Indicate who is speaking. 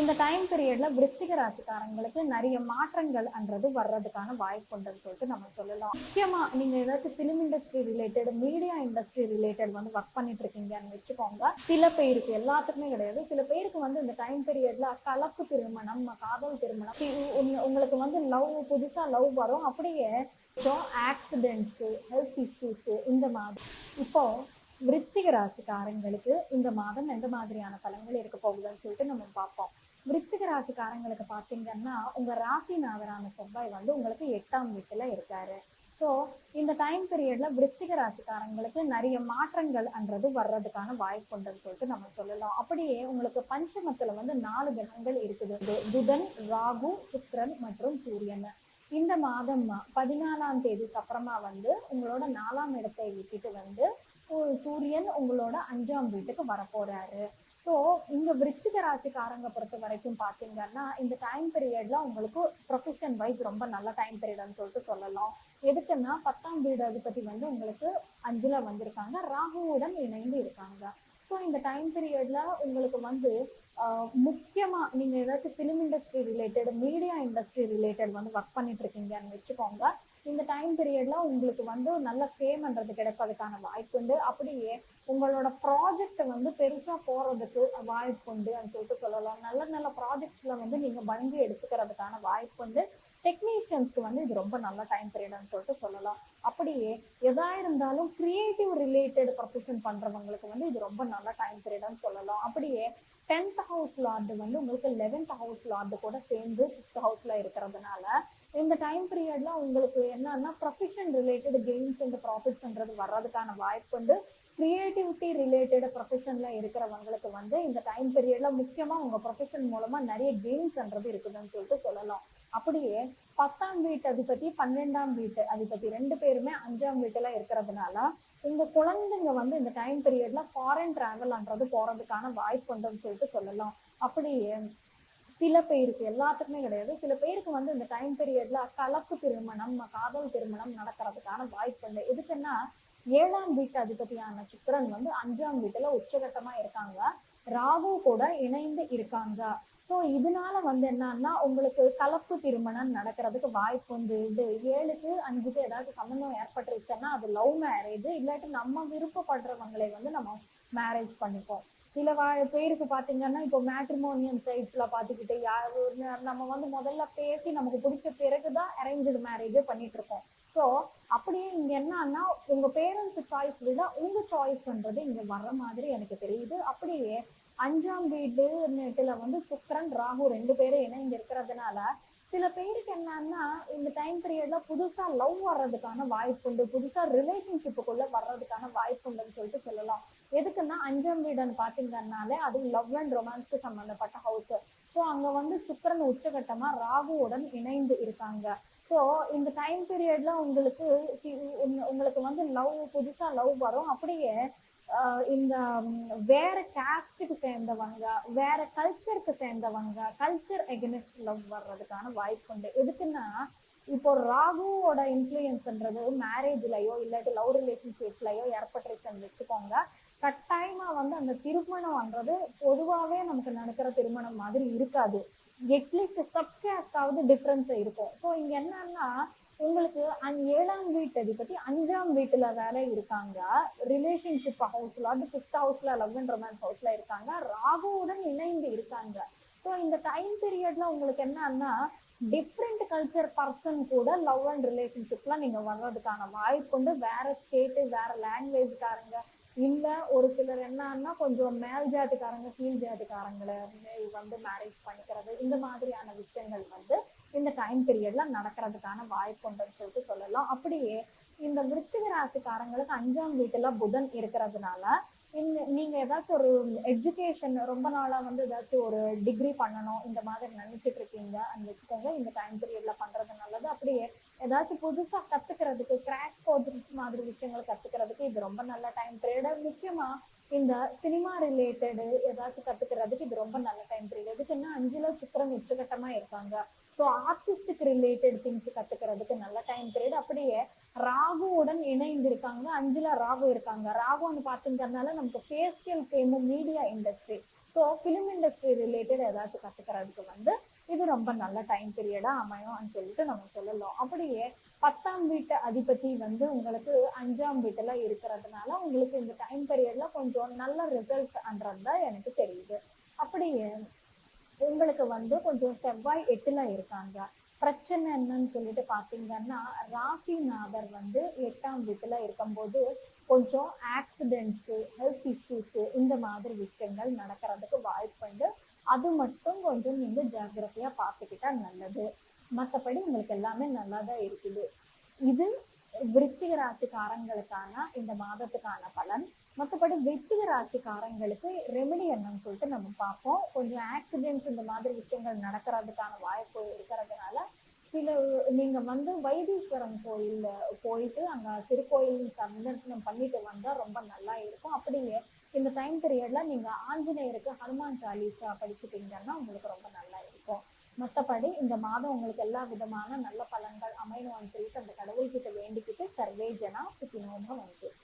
Speaker 1: இந்த டைம் பீரியட்ல விருச்சிக ராசிக்காரங்களுக்கு நிறைய மாற்றங்கள்ன்றது வர்றதுக்கான வாய்ப்பு உண்டுன்னு சொல்லிட்டு நம்ம சொல்லலாம். முக்கியமா நீங்க ஏதாச்சும் film industry related, media industry related work பண்ணிட்டு இருக்கீங்கன்னு வச்சுக்கோங்க. சில பேருக்கு, எல்லாத்துக்குமே கிடையாது, சில பேருக்கு இந்த டைம் பீரியட்ல கலப்பு திருமணம், காதல் திருமணம், உங்களுக்கு லவ், புதுசா லவ் வரும். அப்படியே ஆக்சிடென்ட்ஸ், ஹெல்த் இஷ்யூஸ், இந்த மாதிரி. இப்போ விருச்சிக ராசிக்காரங்களுக்கு இந்த மாதம் எந்த மாதிரியான பலன்கள் இருக்க போகுதுன்னு சொல்லிட்டு நம்ம பார்ப்போம். விருச்சிக ராசிக்காரங்களுக்கு பாத்தீங்கன்னா, உங்க ராசிநாதரான செவ்வாய் உங்களுக்கு 8ஆம் வீட்டுல இருக்காரு. ஸோ இந்த டைம் பீரியட்ல விருச்சிக ராசிக்காரங்களுக்கு நிறைய மாற்றங்கள்ன்றது வர்றதுக்கான வாய்ப்பு உண்டுன்னு சொல்லிட்டு நம்ம சொல்லலாம். அப்படியே உங்களுக்கு பஞ்சமத்துல 4 கிரகங்கள் இருக்குது. புதன், ராகு, சுக்கிரன் மற்றும் சூரியன். இந்த மாதம் 14ஆம் தேதிக்கு அப்புறமா உங்களோட 4ஆம் இடத்தை விட்டுட்டு சூரியன் உங்களோட 5ஆம் வீட்டுக்கு வரப்போறாரு. ஸோ இங்க விருச்சிக ராசிக்காரங்க பொறுத்த வரைக்கும் பாத்தீங்கன்னா, இந்த டைம் பீரியட்ல உங்களுக்கு ப்ரொஃபஷன் வைஸ் ரொம்ப நல்ல டைம் பீரியட்னு சொல்லிட்டு சொல்லலாம். எதுக்குன்னா 10ஆம் வீடு அதிபதி உங்களுக்கு 5ல வந்திருக்காங்க, ராகுவுடன் இணைந்து இருக்காங்க. ஸோ இந்த டைம் பீரியட்ல உங்களுக்கு முக்கியமா நீங்க ஏதாச்சும் film industry related, media industry related work பண்ணிட்டு இருக்கீங்கன்னு வச்சுக்கோங்க. இந்த டைம் பீரியட்ல உங்களுக்கு நல்ல ஃபேம்ன்றது கிடைப்பதற்கான வாய்ப்பு உண்டு. அப்படியே உங்களோட ப்ராஜெக்ட் பெருசா போறதுக்கு வாய்ப்பு உண்டுன்னு சொல்லிட்டு சொல்லலாம். நல்ல நல்ல ப்ராஜெக்ட்ஸ்ல நீங்க வழங்கி எடுத்துக்கிறதுக்கான வாய்ப்பு உண்டு. டெக்னீஷியன்ஸ்க்கு இது ரொம்ப நல்ல டைம் பீரியட்னு சொல்லிட்டு சொல்லலாம். அப்படியே எதா இருந்தாலும் கிரியேட்டிவ் ரிலேட்டட் ப்ரொஃபஷன் பண்றவங்களுக்கு இது ரொம்ப நல்ல டைம் பீரியட்னு சொல்லலாம். அப்படியே 10th ஹவுஸ் லார்டு உங்களுக்கு 11th ஹவுஸ் லார்டு கூட சேர்ந்து 6th ஹவுஸ்ல இருக்கிறதுனால இந்த டைம் பீரியட்ல உங்களுக்கு என்னன்னா ப்ரொஃபஷன் ரிலேட்டட் கெயின்ஸ் அண்ட் ப்ராஃபிட்ஸ்ன்றது வர்றதுக்கான வாய்ப்பு உண்டு. கிரியேட்டிவிட்டி ரிலேட்டட் ப்ரொஃபஷன்ல இருக்கிறவங்களுக்கு இந்த டைம் பீரியட்ல முக்கியமா உங்க ப்ரொஃபஷன் மூலமா நிறைய கெயின்ஸ்ன்றது இருக்குதுன்னு சொல்லிட்டு சொல்லலாம். அப்படியே 10ஆம் வீட்டு அதிபதி, 12ஆம் வீட்டு அதிபதி 2 பேருமே 5ஆம் வீட்டுல இருக்கிறதுனால உங்க குழந்தைங்க இந்த டைம் பீரியட்ல ஃபாரின் டிராவல்ன்றது போறதுக்கான வாய்ப்பு உண்டுன்னு சொல்லிட்டு சொல்லலாம். அப்படியே சில பேருக்கு, எல்லாத்துக்குமே கிடையாது, சில பேருக்கு இந்த டைம் பீரியட்ல கலப்பு திருமணம், காதல் திருமணம் நடக்கிறதுக்கான வாய்ப்பு உண்டு. எதுக்குன்னா 7ஆம் வீட்டு அதிபதியான சுக்கிரன் 5ஆம் வீட்டுல உச்சகட்டமா இருக்காங்க, ராகு கூட இணைந்து இருக்காங்க. ஸோ இதனால என்னன்னா உங்களுக்கு கலப்பு திருமணம் நடக்கிறதுக்கு வாய்ப்பு உண்டு. இது 7க்கு 5க்கு ஏதாவது சம்பந்தம் ஏற்பட்டுருச்சுன்னா அது லவ் மேரேஜ், இல்லாட்டி நம்ம விருப்பப்படுறவங்களை நம்ம மேரேஜ் பண்ணிப்போம். சில பேருக்கு பாத்தீங்கன்னா இப்போ மேட்ரிமோனியல் சைட்ஸ்ல பாத்துக்கிட்டு நம்ம முதல்ல பேசி நமக்கு பிடிச்ச பிறகுதான் அரேஞ்சு மேரேஜே பண்ணிட்டு இருக்கோம். ஸோ அப்படியே இங்க என்னன்னா உங்க பேரண்ட்ஸ் சாய்ஸ் விட உங்க சாய்ஸ்ன்றது இங்க வர்ற மாதிரி எனக்கு தெரியுது. அப்படியே 5ஆம் வீட்டுல சுக்கிரன், ராகு 2 பேரும் இணைந்து இருக்கிறதுனால சில பேருக்கு என்னன்னா இந்த டைம் பீரியட்ல புதுசா லவ் வர்றதுக்கான வாய்ப்பு உண்டு, புதுசா ரிலேஷன்ஷிப்புக்குள்ள வர்றதுக்கான வாய்ப்பு உண்டுன்னு சொல்லிட்டு சொல்லலாம். எதுக்குன்னா 5ஆம் வீடுன்னு பாத்தீங்கன்னாலே அது லவ் அண்ட் ரொமான்ஸ்க்கு சம்பந்தப்பட்ட ஹவுஸ். ஸோ அங்க சுக்கிரன் உச்சகட்டமா ராகுவுடன் இணைந்து இருக்காங்க. ஸோ இந்த டைம் பீரியட்ல உங்களுக்கு லவ், புதுசா லவ் வரும். அப்படியே இந்த வேற காஸ்டுக்கு சேர்ந்தவங்க, வேற கல்ச்சருக்கு சேர்ந்தவங்க, கல்ச்சர் எகெனிஸ்ட் லவ் வர்றதுக்கான வாய்ப்பு உண்டு. எதுக்குன்னா இப்போ ராகுவோட இன்ஃபுளுயன்ஸ்ன்றது மேரேஜ்லயோ இல்லாட்டி லவ் ரிலேஷன்ஷிப்லயோ ஏற்பட்டுருச்சுன்னு வச்சுக்கோங்க, கட்டாயமா அந்த திருமணம்ன்றது பொதுவாவே நமக்கு நடக்கிற திருமணம் மாதிரி இருக்காது. அட்லீஸ்ட் சப்காஸ்டாவது டிஃபரன்ஸ் இருக்கும். ஸோ இங்க என்னன்னா உங்களுக்கு 7ஆம் வீட்டு அதிபதி 5ஆம் வீட்டுல வேற இருக்காங்க, ரிலேஷன்ஷிப் ஹவுஸ்ல, 5th ஹவுஸ்ல லவ் அண்ட் ரொமான்ஸ் ஹவுஸ்ல இருக்காங்க, ராகுவுடன் இணைந்து இருக்காங்க. ஸோ இந்த டைம் பீரியட்ல உங்களுக்கு என்னன்னா டிஃப்ரெண்ட் கல்ச்சர் பர்சன் கூட லவ் அண்ட் ரிலேஷன்ஷிப்ல நீங்க வர்றதுக்கான வாய்ப்பு உண்டு. வேற ஸ்டேட், வேற லாங்குவேஜ்காரங்க, இல்ல ஒரு சிலர் என்னன்னா கொஞ்சம் மேல் ஜாதிக்காரங்க கீழ் ஜாதிக்காரங்களை மேரேஜ் பண்ணிக்கிறது, இந்த மாதிரியான விஷயங்கள் இந்த டைம் பீரியட்ல நடக்கிறதுக்கான வாய்ப்பு உண்டுன்னு சொல்லிட்டு சொல்லலாம். அப்படியே இந்த விருச்சிக ராசிக்காரங்களுக்கு 5ஆம் வீட்டுல புதன் இருக்கிறதுனால நீங்க ஏதாச்சும் ஒரு எஜுகேஷன், ரொம்ப நாளா ஏதாச்சும் ஒரு டிகிரி பண்ணணும் இந்த மாதிரி நினைச்சிட்டு இருக்கீங்க வச்சுக்கோங்க, இந்த டைம் பீரியட்ல பண்றது நல்லது. அப்படியே ஏதாச்சும் புதுசா கத்துக்கிறதுக்கு, கிராக் கோர்ஸ் மாதிரி விஷயங்கள் கத்துக்கிறதுக்கு இது ரொம்ப நல்ல டைம் பீரியட். முக்கியமா இந்த சினிமா ரிலேட்டடு ஏதாச்சும் கத்துக்கிறதுக்கு இது ரொம்ப நல்ல டைம் பீரியட். எதுக்குன்னா 5ல சுக்கிரன் உச்சகட்டமா இருக்காங்க. ஸோ ஆர்டிஸ்டுக்கு ரிலேட்டட் திங்ஸ் கத்துக்கிறதுக்கு நல்ல டைம் பீரியட். அப்படியே ராகுவுடன் இணைந்து இருக்காங்க, 5ல ராகு இருக்காங்க. ராகுன்னு பாத்தீங்கன்னால நமக்கு facial fame, media industry, so film industry related ஏதாச்சும் கத்துக்கிறதுக்கு வந்து இது ரொம்ப நல்ல டைம் பீரியடா அமையும்னு சொல்லிட்டு நம்ம சொல்லலாம். அப்படியே 10ஆம் வீட்டு அதிபதி வந்து உங்களுக்கு 5ஆம் வீட்டுல இருக்கிறதுனால உங்களுக்கு இந்த டைம் பீரியட்ல கொஞ்சம் நல்ல ரிசல்ட் தான் எனக்கு தெரியுது. அப்படியே உங்களுக்கு வந்து கொஞ்சம் செவ்வாய் 8ல இருக்காங்க. பிரச்சனை என்னன்னு சொல்லிட்டு பார்த்தீங்கன்னா, ராசிநாதர் வந்து 8ஆம் வீட்டுல இருக்கும்போது, கொஞ்சம் ஆக்சிடென்ட்ஸு, ஹெல்த் இஷ்யூஸு இந்த மாதிரி விஷயங்கள் நடக்கிறதுக்கு வாய்ப்புண்டு. அது மட்டும் கொஞ்சம் நீங்க ஜாக்கிரதையா பார்த்துக்கிட்டா நல்லது. மத்தபடி உங்களுக்கு எல்லாமே நல்லா தான் இருக்குது. இது விருச்சிக ராசிக்காரங்களுக்கான இந்த மாதத்துக்கான பலன். மத்தபடி விருச்சிக ராசிக்காரங்களுக்கு ரெமெடி என்னன்னு சொல்லிட்டு நம்ம பார்ப்போம். கொஞ்சம் ஆக்சிடென்ட்ஸ் இந்த மாதிரி விஷயங்கள் நடக்கிறதுக்கான வாய்ப்பு இருக்கிறதுனால, சில நீங்க வந்து வைத்தீஸ்வரன் கோயில்ல போயிட்டு அங்க திருக்கோயில் சந்தர்சனம் பண்ணிட்டு வந்தா ரொம்ப நல்லா இருக்கும். அப்படியே இந்த டைம் பீரியட்ல நீங்க ஆஞ்சநேயருக்கு ஹனுமான் சாலீசா படிச்சுட்டீங்கன்னா உங்களுக்கு ரொம்ப நல்லா இருக்கும். மத்தபடி இந்த மாதம் உங்களுக்கு எல்லா விதமான நல்ல பலன்கள் அமையணும்னு சொல்லிட்டு அந்த கடவுள்கிட்ட வேண்டிக்கிட்டு சர்வே ஜனா சுகினோ பவந்து.